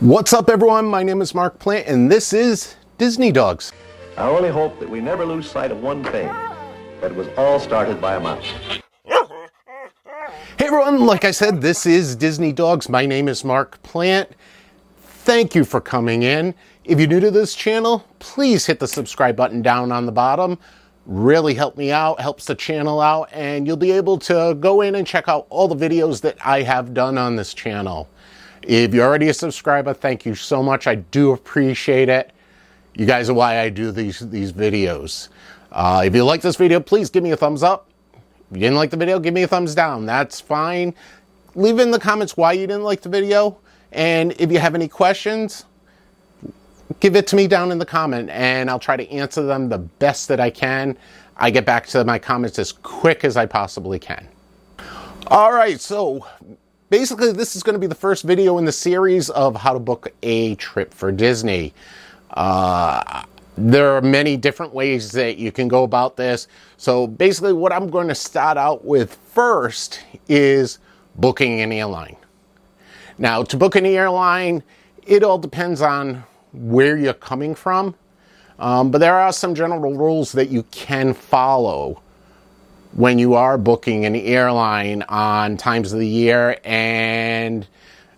What's up, everyone? My name is Mark Plant, and this is Disney Dogs. I only hope that we never lose sight of one thing, that it was all started by a mouse. Hey, everyone. Like I said, this is Disney Dogs. My name is Mark Plant. Thank you for coming in. If you're new to this channel, please hit the subscribe button down on the bottom. Really help me out, helps the channel out, and you'll be able to go in and check out all the videos that I have done on this channel. If you're already a subscriber, thank you so much. I do appreciate it. You guys are why I do these videos. If you like this video, please give me a thumbs up. If you didn't like the video, give me a thumbs down. That's fine. Leave in the comments why you didn't like the video. And if you have any questions, give it to me down in the comment and I'll try to answer them the best that I can. I get back to my comments as quick as I possibly can. All right, so basically this is going to be the first video in the series of how to book a trip for Disney. There are many different ways that you can go about this. So basically what I'm going to start out with first is booking an airline. Now, to book an airline, it all depends on where you're coming from. But there are some general rules that you can follow when you are booking an airline on times of the year and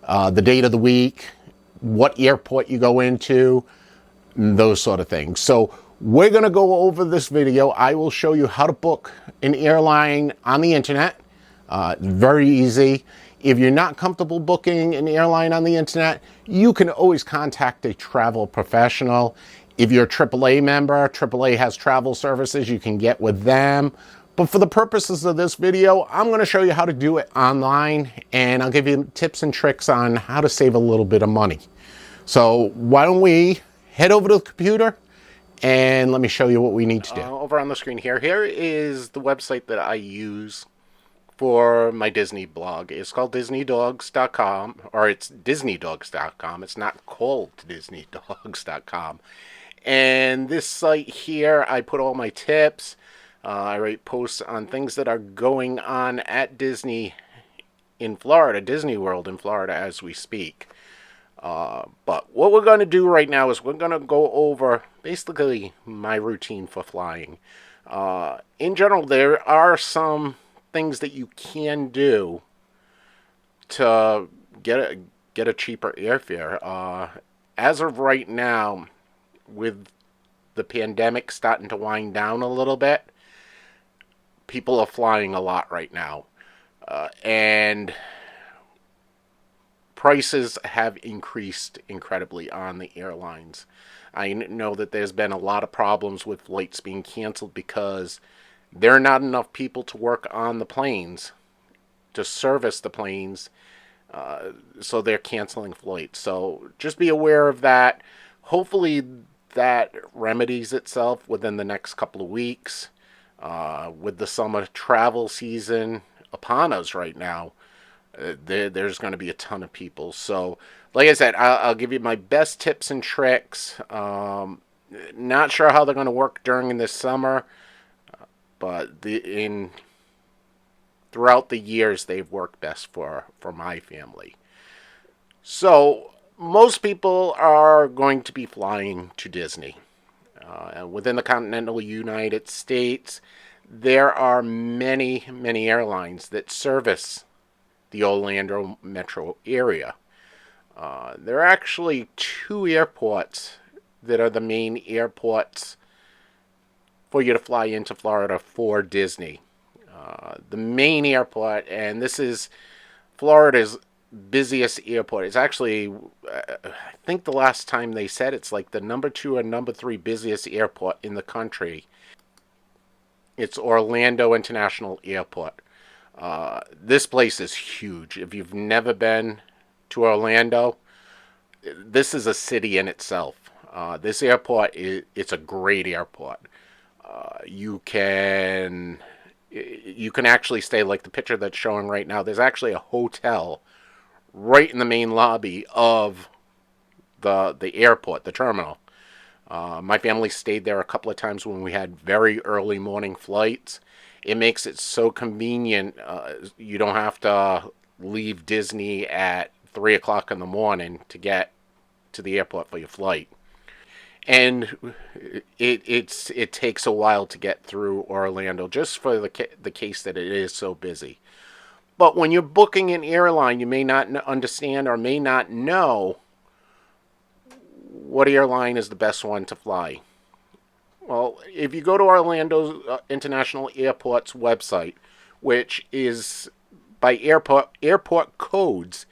the date of the week, what airport you go into, those sort of things. So we're going to go over this video. I will show you how to book an airline on the internet. Very easy. If you're not comfortable booking an airline on the internet, you can always contact a travel professional. If you're a AAA member, AAA has travel services, you can get with them. But for the purposes of this video, I'm going to show you how to do it online, and I'll give you tips and tricks on how to save a little bit of money. So why don't we head over to the computer and let me show you what we need to do. Over on the screen here is the website that I use for my Disney blog. It's called disneydogs.com, or it's disneydogs.com. It's not called disneydogs.com. And this site here, I put all my tips. I write posts on things that are going on at Disney in Florida, Disney World in Florida as we speak. But what we're going to do right now is we're going to go over basically my routine for flying. In general, there are some things that you can do to get a cheaper airfare. As of right now, with the pandemic starting to wind down a little bit, people are flying a lot right now, and prices have increased incredibly on the airlines. I know that there's been a lot of problems with flights being canceled because there are not enough people to work on the planes, to service the planes, so they're canceling flights. So just be aware of that. Hopefully that remedies itself within the next couple of weeks. With the summer travel season upon us right now, there's going to be a ton of people. So like I said, I'll give you my best tips and tricks. Not sure how they're going to work during this summer, but throughout the years, they've worked best for my family. So most people are going to be flying to Disney. Within the continental United States, there are many, many airlines that service the Orlando metro area. There are actually two airports that are the main airports for you to fly into Florida for Disney. The main airport, and this is Florida's busiest airport. It's actually, I think the last time they said it's like the number 2 or number 3 busiest airport in the country. It's Orlando International Airport. This place is huge. If you've never been to Orlando, this is a city in itself. This airport, it's a great airport. You can actually stay, like the picture that's showing right now. There's actually a hotel right in the main lobby of the airport, the terminal. My family stayed there a couple of times when we had very early morning flights. It makes it so convenient. You don't have to leave Disney at 3 o'clock in the morning to get to the airport for your flight. And it takes a while to get through Orlando, just for the case that it is so busy. But when you're booking an airline, you may not understand or may not know what airline is the best one to fly. Well, if you go to Orlando International Airport's website, which is by airport codes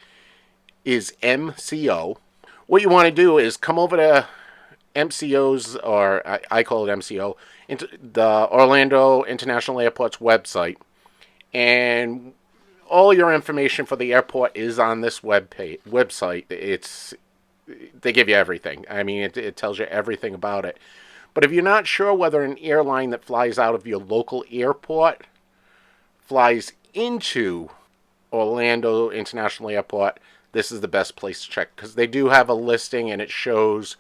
is MCO, what you want to do is come over to MCO's, or I call it MCO, into the Orlando International Airport's website, and all your information for the airport is on this website. They give you everything. I mean, it tells you everything about it. But if you're not sure whether an airline that flies out of your local airport flies into Orlando International Airport, this is the best place to check, because they do have a listing and it shows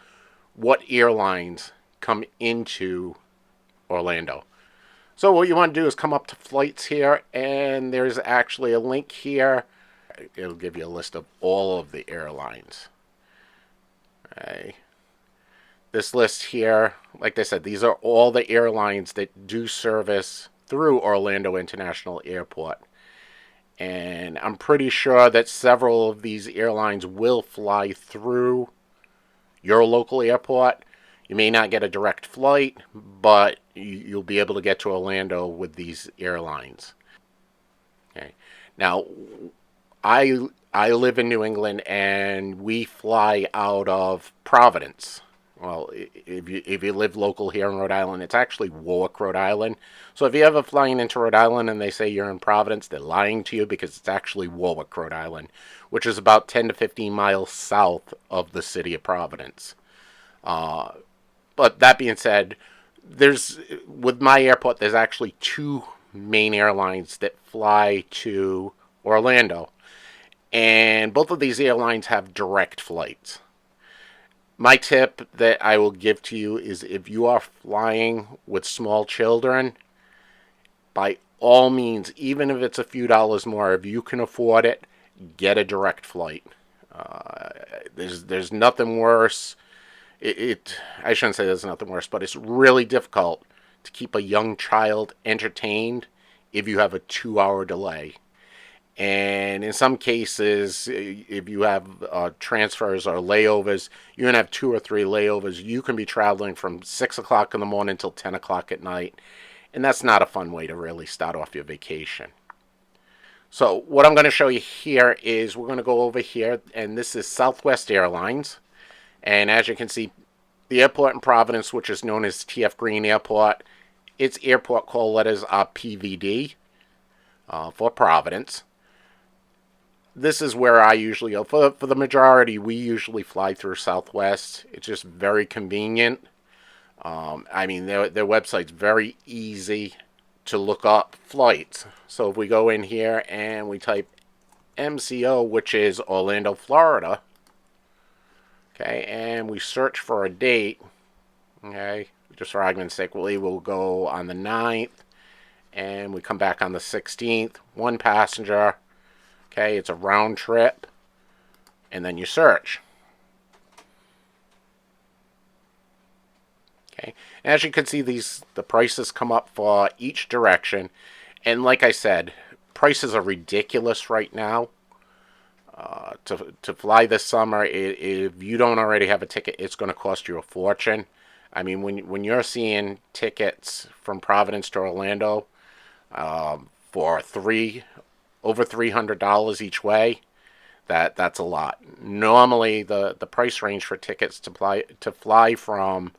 what airlines come into Orlando. So what you want to do is come up to flights here, and there's actually a link here. It'll give you a list of all of the airlines. Okay. This list here, like I said, these are all the airlines that do service through Orlando International Airport. And I'm pretty sure that several of these airlines will fly through your local airport. You may not get a direct flight, but you'll be able to get to Orlando with these airlines. Okay. Now, I live in New England, and we fly out of Providence. Well, if you live local here in Rhode Island, it's actually Warwick, Rhode Island. So if you ever flying into Rhode Island and they say you're in Providence, they're lying to you, because it's actually Warwick, Rhode Island, which is about 10 to 15 miles south of the city of Providence. But that being said, with my airport, there's actually two main airlines that fly to Orlando. And both of these airlines have direct flights. My tip that I will give to you is, if you are flying with small children, by all means, even if it's a few dollars more, if you can afford it, get a direct flight. There's nothing worse. I shouldn't say there's nothing worse, but it's really difficult to keep a young child entertained if you have a 2-hour delay. And in some cases, if you have transfers or layovers, you're going to have 2 or 3 layovers. You can be traveling from 6 o'clock in the morning until 10 o'clock at night. And that's not a fun way to really start off your vacation. So what I'm going to show you here is, we're going to go over here, and this is Southwest Airlines. And as you can see, the airport in Providence, which is known as TF Green Airport, its airport call letters are PVD for Providence. This is where I usually go. For the majority, we usually fly through Southwest. It's just very convenient. I mean, their website's very easy to look up flights. So if we go in here and we type MCO, which is Orlando, Florida, okay, and we search for a date, okay, just for argument's sake, we'll go on the 9th, and we come back on the 16th, 1 passenger. Okay, it's a round trip, and then you search. Okay, as you can see, the prices come up for each direction, and like I said, prices are ridiculous right now. To fly this summer, if you don't already have a ticket, it's going to cost you a fortune. I mean, when you're seeing tickets from Providence to Orlando for over $300 each way, that's a lot. Normally, the price range for tickets to fly from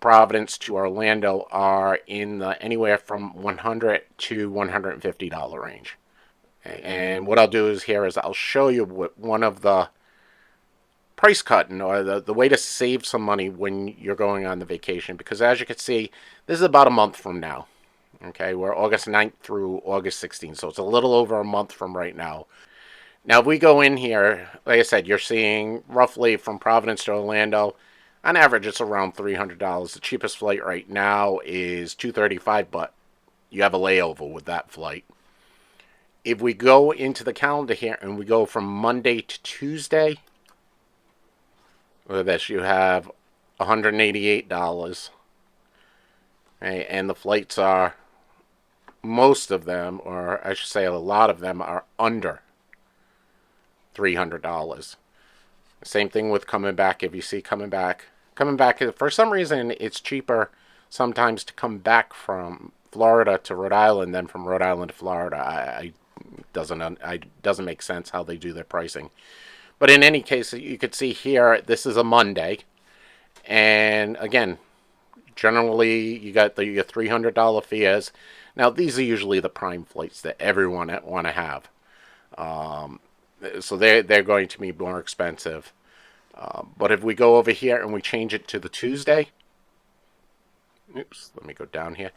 Providence to Orlando are in the anywhere from $100 to $150 range. And what I'll do is I'll show you what one of the price cutting, or the way to save some money when you're going on the vacation. Because as you can see, this is about a month from now. Okay, we're August 9th through August 16th, so it's a little over a month from right now. Now, if we go in here, like I said, you're seeing roughly from Providence to Orlando, on average, it's around $300. The cheapest flight right now is $235, but you have a layover with that flight. If we go into the calendar here and we go from Monday to Tuesday, With this, you have $188, right? And the flights are, most of them, or I should say a lot of them, are under $300. Same thing with coming back. If you see coming back, for some reason, it's cheaper sometimes to come back from Florida to Rhode Island than from Rhode Island to Florida. Doesn't make sense how they do their pricing. But in any case, you could see here, this is a Monday. And again, generally you got your $300 fares. Now, these are usually the prime flights that everyone want to have. So they're going to be more expensive. But if we go over here and we change it to the Tuesday, oops, let me go down here.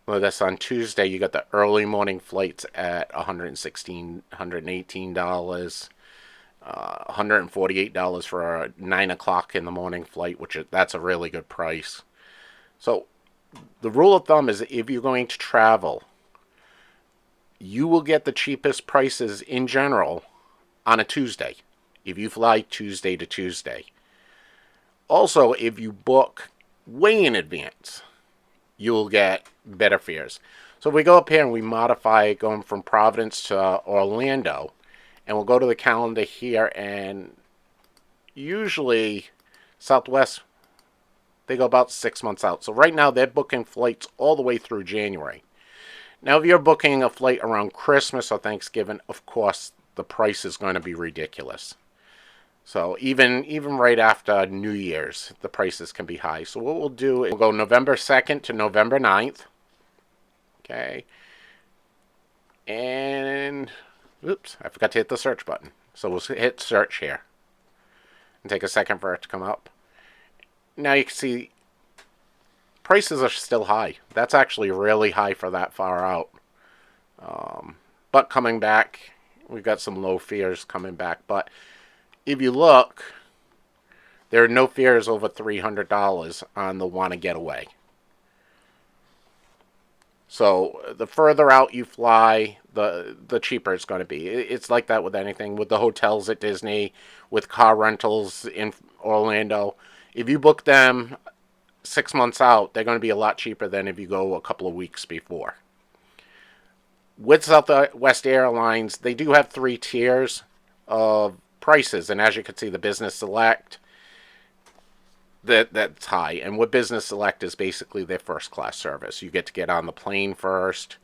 Well, that's on Tuesday. You got the early morning flights at $116, $118, $148 for a 9 o'clock in the morning flight, that's a really good price. So the rule of thumb is if you're going to travel, you will get the cheapest prices in general on a Tuesday, if you fly Tuesday to Tuesday. Also, if you book way in advance, you will get better fares. So if we go up here and we modify going from Providence to Orlando, and we'll go to the calendar here, and usually Southwest, they go about 6 months out. So right now they're booking flights all the way through January. Now, if you're booking a flight around Christmas or Thanksgiving, of course, the price is going to be ridiculous. So even right after New Year's, the prices can be high. So what we'll do is we'll go November 2nd to November 9th. Okay. And, oops, I forgot to hit the search button. So we'll hit search here. And take a second for it to come up. Now you can see prices are still high. That's actually really high for that far out. But coming back, we've got some low fares coming back. But if you look, there are no fares over $300 on the Wanna Getaway. So the further out you fly, the cheaper it's going to be. It's like that with anything. With the hotels at Disney, with car rentals in Orlando. If you book them 6 months out, they're going to be a lot cheaper than if you go a couple of weeks before. With Southwest Airlines, they do have 3 tiers of prices, and as you can see, the Business Select, that's high. And what Business Select is basically their first class service. You get to get on the plane first.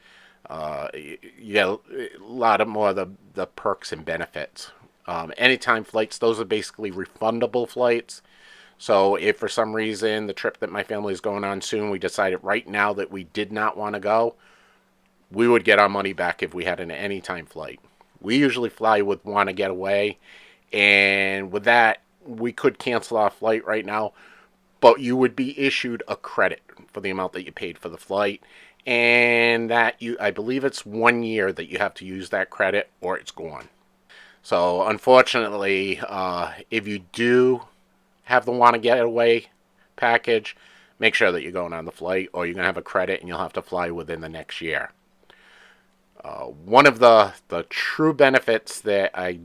You get a lot of more of the perks and benefits. Anytime flights, those are basically refundable flights. So if for some reason the trip that my family is going on soon, we decided right now that we did not want to go, we would get our money back if we had an anytime flight. We usually fly with Wanna Getaway, and with that, we could cancel our flight right now, but you would be issued a credit for the amount that you paid for the flight, and that I believe it's 1 year that you have to use that credit or it's gone. So unfortunately, if you do have the Wanna Getaway package, make sure that you're going on the flight or you're going to have a credit and you'll have to fly within the next year. One of the true benefits that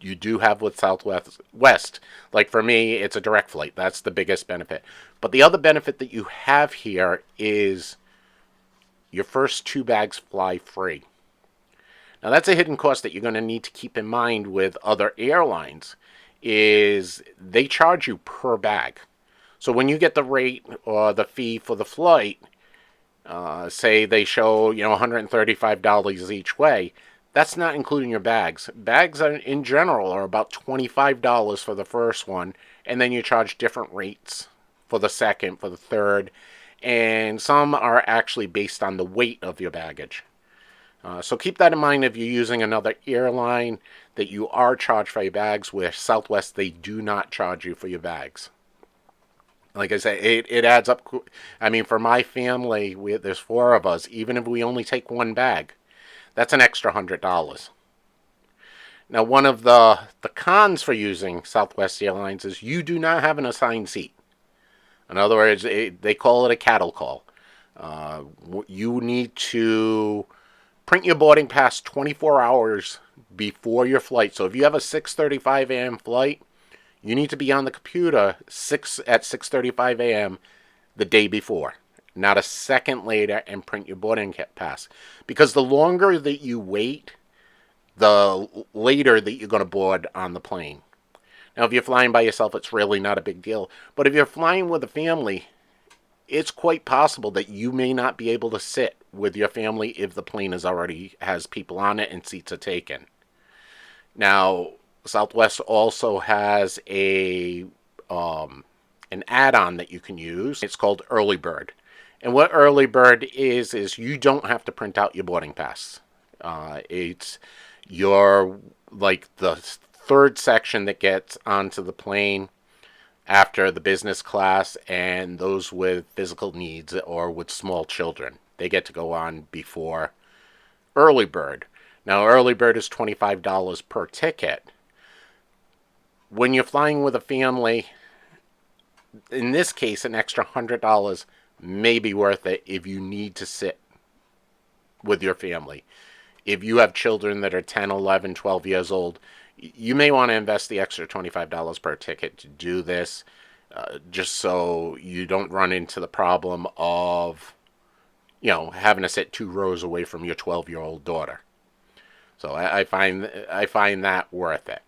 you do have with Southwest, like for me, it's a direct flight. That's the biggest benefit. But the other benefit that you have here is your first 2 bags fly free. Now that's a hidden cost that you're going to need to keep in mind with other airlines, is they charge you per bag. So when you get the rate or the fee for the flight, say they show $135 each way, that's not including your bags. Bags in general are about $25 for the first one, and then you charge different rates for the second, for the third, and some are actually based on the weight of your baggage. So keep that in mind if you're using another airline, that you are charged for your bags. With Southwest, they do not charge you for your bags. Like I say, it adds up. I mean, for my family, there's 4 of us. Even if we only take 1 bag, that's an extra $100. Now, one of the cons for using Southwest Airlines is you do not have an assigned seat. In other words, they call it a cattle call. You need to print your boarding pass 24 hours before your flight. So if you have a 6:35 a.m. flight, You need to be on the computer at 6:35 a.m. the day before, not a second later, and print your boarding pass. Because the longer that you wait, the later that you're going to board on the plane. Now, if you're flying by yourself, it's really not a big deal. But if you're flying with a family, it's quite possible that you may not be able to sit with your family if the plane is already has people on it and seats are taken. Now, Southwest also has an add-on that you can use. It's called Early Bird. And what Early Bird is you don't have to print out your boarding pass. It's your, like, the third section that gets onto the plane after the business class, and those with physical needs or with small children. They get to go on before Early Bird. Now, Early Bird is $25 per ticket. When you're flying with a family, in this case, an extra $100 may be worth it if you need to sit with your family. If you have children that are 10, 11, 12 years old, you may want to invest the extra $25 per ticket to do this, just so you don't run into the problem of, having to sit 2 rows away from your 12-year-old daughter. So I find that worth it.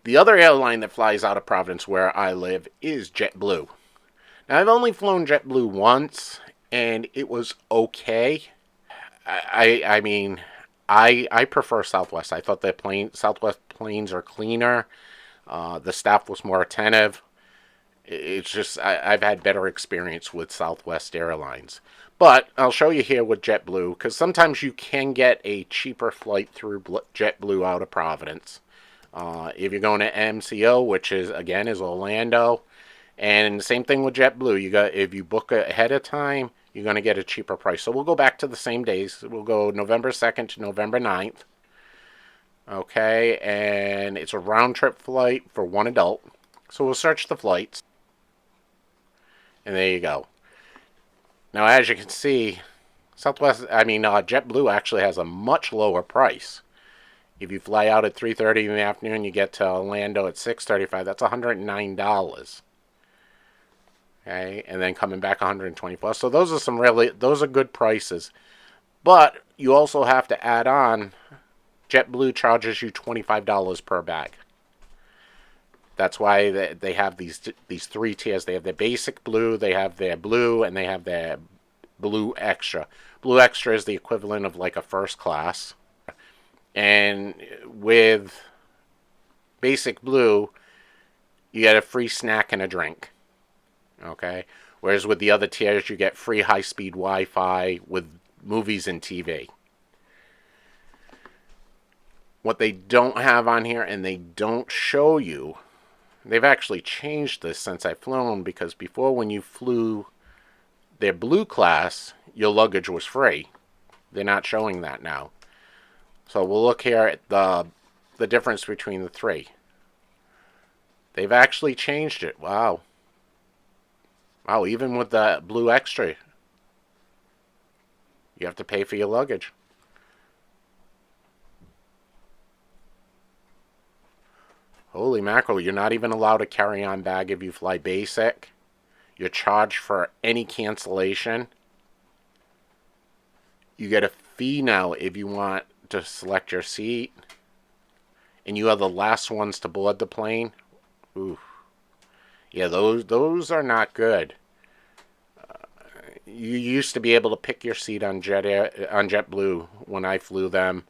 The other airline that flies out of Providence, where I live, is JetBlue. Now, I've only flown JetBlue once, and it was okay. I mean, I prefer Southwest. I thought Southwest planes are cleaner. The staff was more attentive. It's just, I've had better experience with Southwest Airlines. But I'll show you here with JetBlue, because sometimes you can get a cheaper flight through JetBlue out of Providence. If you're going to MCO, which is Orlando, and the same thing with JetBlue. If you book ahead of time, you're going to get a cheaper price. So we'll go back to the same days. We'll go November 2nd to November 9th. Okay, and it's a round trip flight for one adult. So we'll search the flights. And there you go. Now, as you can see, JetBlue actually has a much lower price. If you fly out at 3:30 in the afternoon, you get to Orlando at 6:35. That's $109. Okay, and then coming back $124. So those are good prices. But you also have to add on, JetBlue charges you $25 per bag. That's why they have these 3 tiers. They have their basic blue, they have their blue, and they have their blue extra. Blue extra is the equivalent of like a first class. And with basic blue, you get a free snack and a drink. Okay? Whereas with the other tiers, you get free high-speed Wi-Fi with movies and TV. What they don't have on here, and they don't show you, they've actually changed this since I've flown, because before, when you flew their blue class, your luggage was free. They're not showing that now. So we'll look here at the difference between the 3. They've actually changed it. Wow. Wow, even with the blue extra, you have to pay for your luggage. Holy mackerel, you're not even allowed a carry-on bag if you fly basic. You're charged for any cancellation. You get a fee now if you want to select your seat. And you are the last ones to board the plane. Ooh. Yeah, those are not good. You used to be able to pick your seat on JetBlue when I flew them,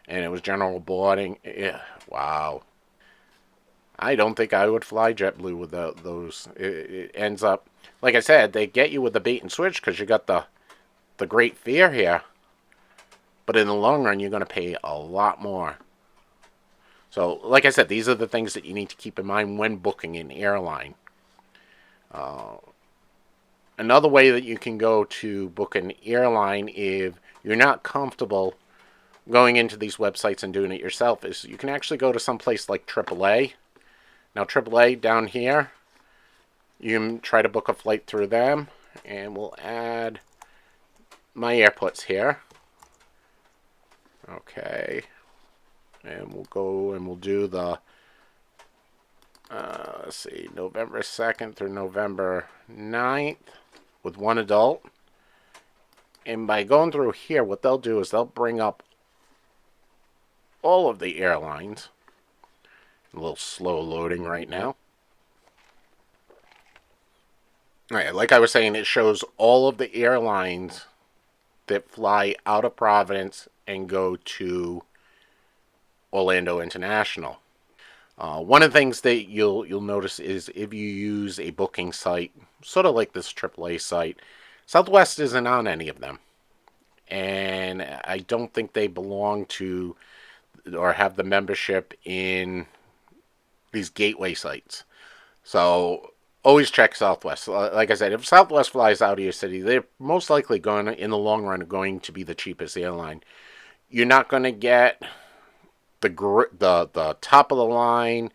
and it was general boarding. Yeah, wow. I don't think I would fly JetBlue with those. It ends up, like I said, they get you with the bait and switch because you got the great fare here. But in the long run, you're going to pay a lot more. So, like I said, these are the things that you need to keep in mind when booking an airline. Another way that you can go to book an airline if you're not comfortable going into these websites and doing it yourself is you can actually go to some place like AAA. Now, AAA down here, you can try to book a flight through them, and we'll add my airports here. Okay. And we'll go and we'll do the let's see, November 2nd through November 9th with one adult. And by going through here, what they'll do is they'll bring up all of the airlines. A little slow loading right now. All right, like I was saying, it shows all of the airlines that fly out of Providence and go to Orlando International. One of the things that you'll notice is if you use a booking site, sort of like this AAA site, Southwest isn't on any of them. And I don't think they belong to or have the membership in these gateway sites. So always check Southwest. Like I said, if Southwest flies out of your city, they're most likely going to, in the long run, going to be the cheapest airline. You're not going to get the top of the line,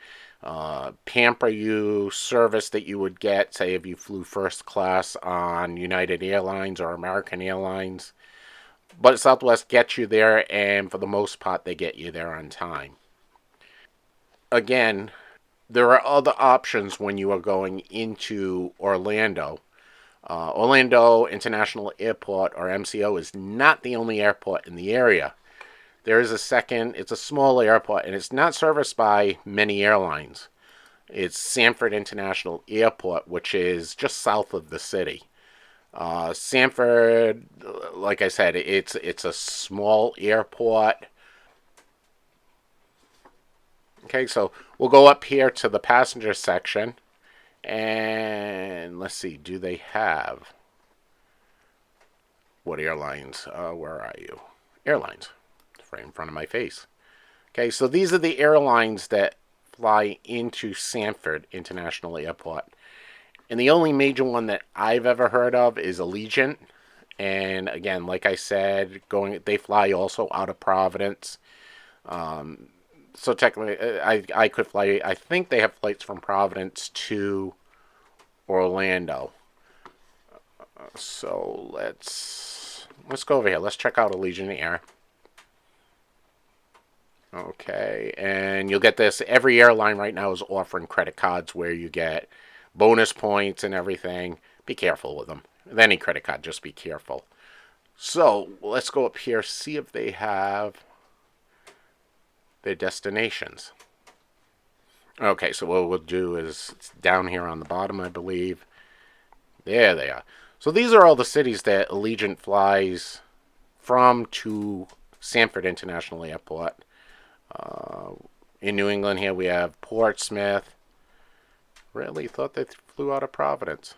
pamper you service that you would get, say, if you flew first class on United Airlines or American Airlines. But Southwest gets you there, and for the most part, they get you there on time. Again, there are other options when you are going into Orlando. Orlando International Airport, or MCO, is not the only airport in the area. There is a second, it's a small airport, and it's not serviced by many airlines. It's Sanford International Airport, which is just south of the city. Sanford, like I said, it's a small airport. Okay, so we'll go up here to the passenger section, and let's see, do they have, what airlines? Where are you? Airlines. It's right in front of my face. Okay, so these are the airlines that fly into Sanford International Airport. And the only major one that I've ever heard of is Allegiant. And again, like I said, they fly also out of Providence. So technically, I could fly. I think they have flights from Providence to Orlando. So let's go over here. Let's check out Allegiant Air. Okay, and you'll get this. Every airline right now is offering credit cards where you get bonus points and everything. Be careful with them. With any credit card, just be careful. So let's go up here, see if they have their destinations. Okay, so what we'll do is, it's down here on the bottom, I believe. There they are. So these are all the cities that Allegiant flies from to Sanford International Airport. In New England here we have Portsmouth. Really thought they flew out of Providence.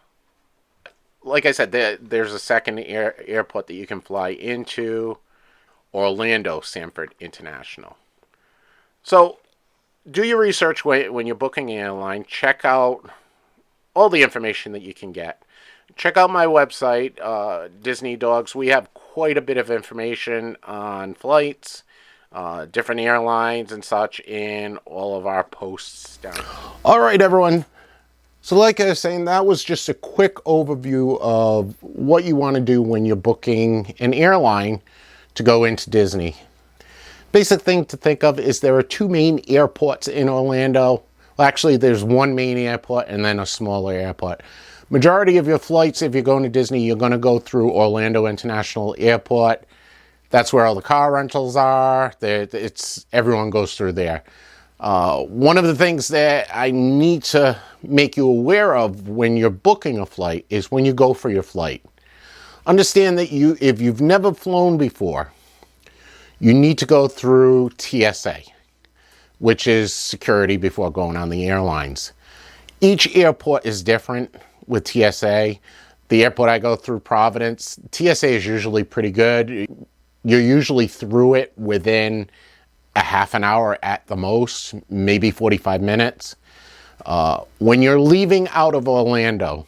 Like I said, there's a second airport that you can fly into, Orlando Sanford International. So do your research when you're booking an airline. Check out all the information that you can get. Check out my website, Disney Dogs. We have quite a bit of information on flights, different airlines and such in all of our posts down here. All right, everyone. So like I was saying, that was just a quick overview of what you want to do when you're booking an airline to go into Disney. Basic thing to think of is there are two main airports in Orlando. Well, actually, there's one main airport and then a smaller airport. Majority of your flights, if you're going to Disney, you're going to go through Orlando International Airport. That's where all the car rentals are. Everyone goes through there. One of the things that I need to make you aware of when you're booking a flight is when you go for your flight. Understand that if you've never flown before, you need to go through TSA, which is security before going on the airlines. Each airport is different with TSA. The airport I go through, Providence, TSA is usually pretty good. You're usually through it within a half an hour at the most, maybe 45 minutes. When you're leaving out of Orlando,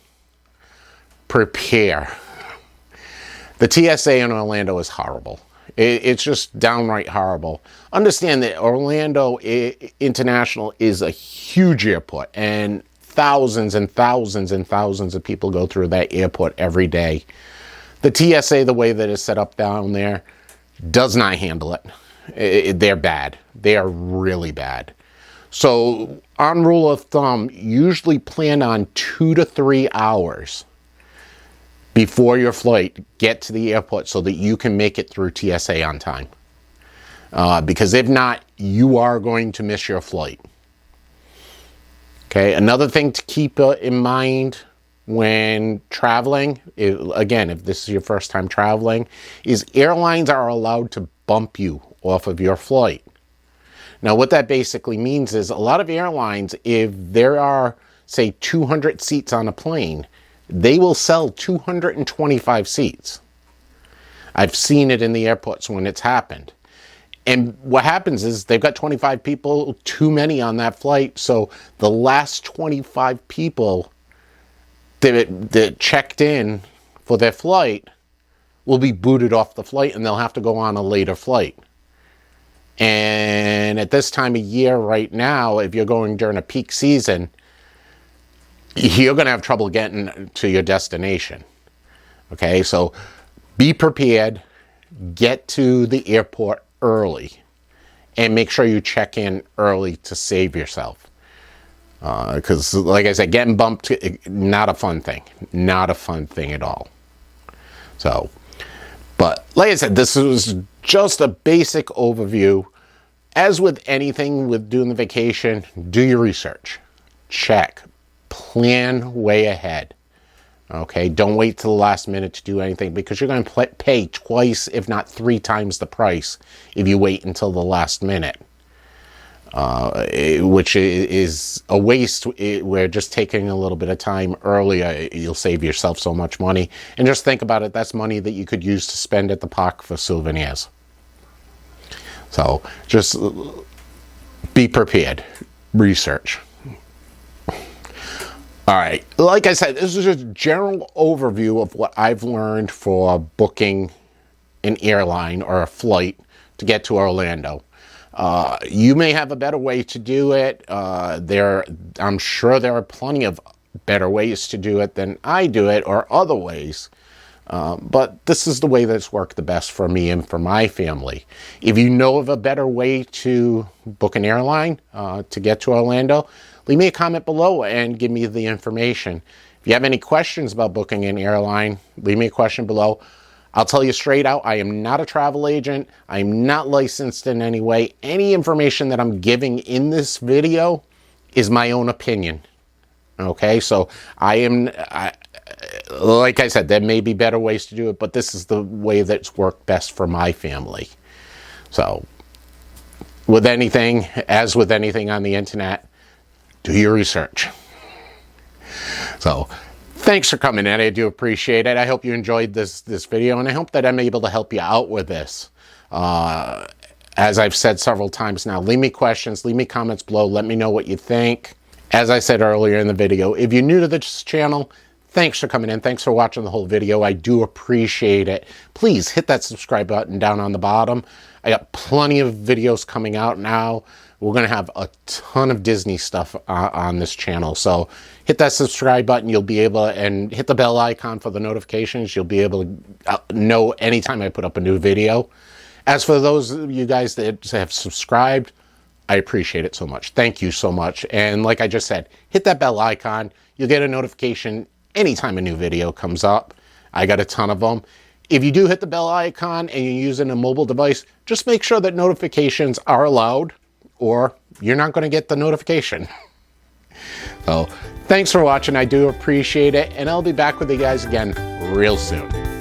prepare. The TSA in Orlando is horrible. It's just downright horrible. Understand that Orlando International is a huge airport, and thousands and thousands and thousands of people go through that airport every day. The TSA, the way that it's set up down there, does not handle it. They're bad. They are really bad. So on rule of thumb, usually plan on 2 to 3 hours before your flight, get to the airport so that you can make it through TSA on time. Because if not, you are going to miss your flight. Okay, another thing to keep in mind when traveling, again, if this is your first time traveling, is airlines are allowed to bump you off of your flight. Now, what that basically means is a lot of airlines, if there are, say, 200 seats on a plane, they will sell 225 seats. I've seen it in the airports when it's happened. And what happens is they've got 25 people, too many on that flight, so the last 25 people that checked in for their flight will be booted off the flight, and they'll have to go on a later flight. And at this time of year right now, if you're going during a peak season, you're going to have trouble getting to your destination. Okay, so be prepared, get to the airport early, and make sure you check in early to save yourself. Because, like I said, getting bumped, not a fun thing. Not a fun thing at all. So, but like I said, this was just a basic overview. As with anything with doing the vacation, do your research. Check. Plan way ahead. Okay, don't wait till the last minute to do anything, because you're going to pay twice, if not 3 times the price if you wait until the last minute. Which is a waste. We're just taking a little bit of time earlier. You'll save yourself so much money. And just think about it, that's money that you could use to spend at the park for souvenirs. So just be prepared. Research. All right, like I said, this is just a general overview of what I've learned for booking an airline or a flight to get to Orlando. You may have a better way to do it. I'm sure there are plenty of better ways to do it than I do it, or other ways. But this is the way that's worked the best for me and for my family. If you know of a better way to book an airline to get to Orlando, leave me a comment below and give me the information. If you have any questions about booking an airline, leave me a question below. I'll tell you straight out, I am not a travel agent. I'm not licensed in any way. Any information that I'm giving in this video is my own opinion. Okay, so like I said, there may be better ways to do it, but this is the way that's worked best for my family. So, with anything, as with anything on the internet, do your research. So, thanks for coming in. I do appreciate it. I hope you enjoyed this video, and I hope that I'm able to help you out with this. As I've said several times now, leave me questions, leave me comments below, let me know what you think. As I said earlier in the video, if you're new to this channel, thanks for coming in. Thanks for watching the whole video. I do appreciate it. Please hit that subscribe button down on the bottom. I got plenty of videos coming out now. We're going to have a ton of Disney stuff on this channel. So hit that subscribe button. You'll be able to, and hit the bell icon for the notifications. You'll be able to know anytime I put up a new video. As for those of you guys that have subscribed, I appreciate it so much. Thank you so much. And like I just said, hit that bell icon. You'll get a notification anytime a new video comes up. I got a ton of them. If you do hit the bell icon and you're using a mobile device, just make sure that notifications are allowed, or you're not going to get the notification. So, thanks for watching. I do appreciate it, and I'll be back with you guys again real soon.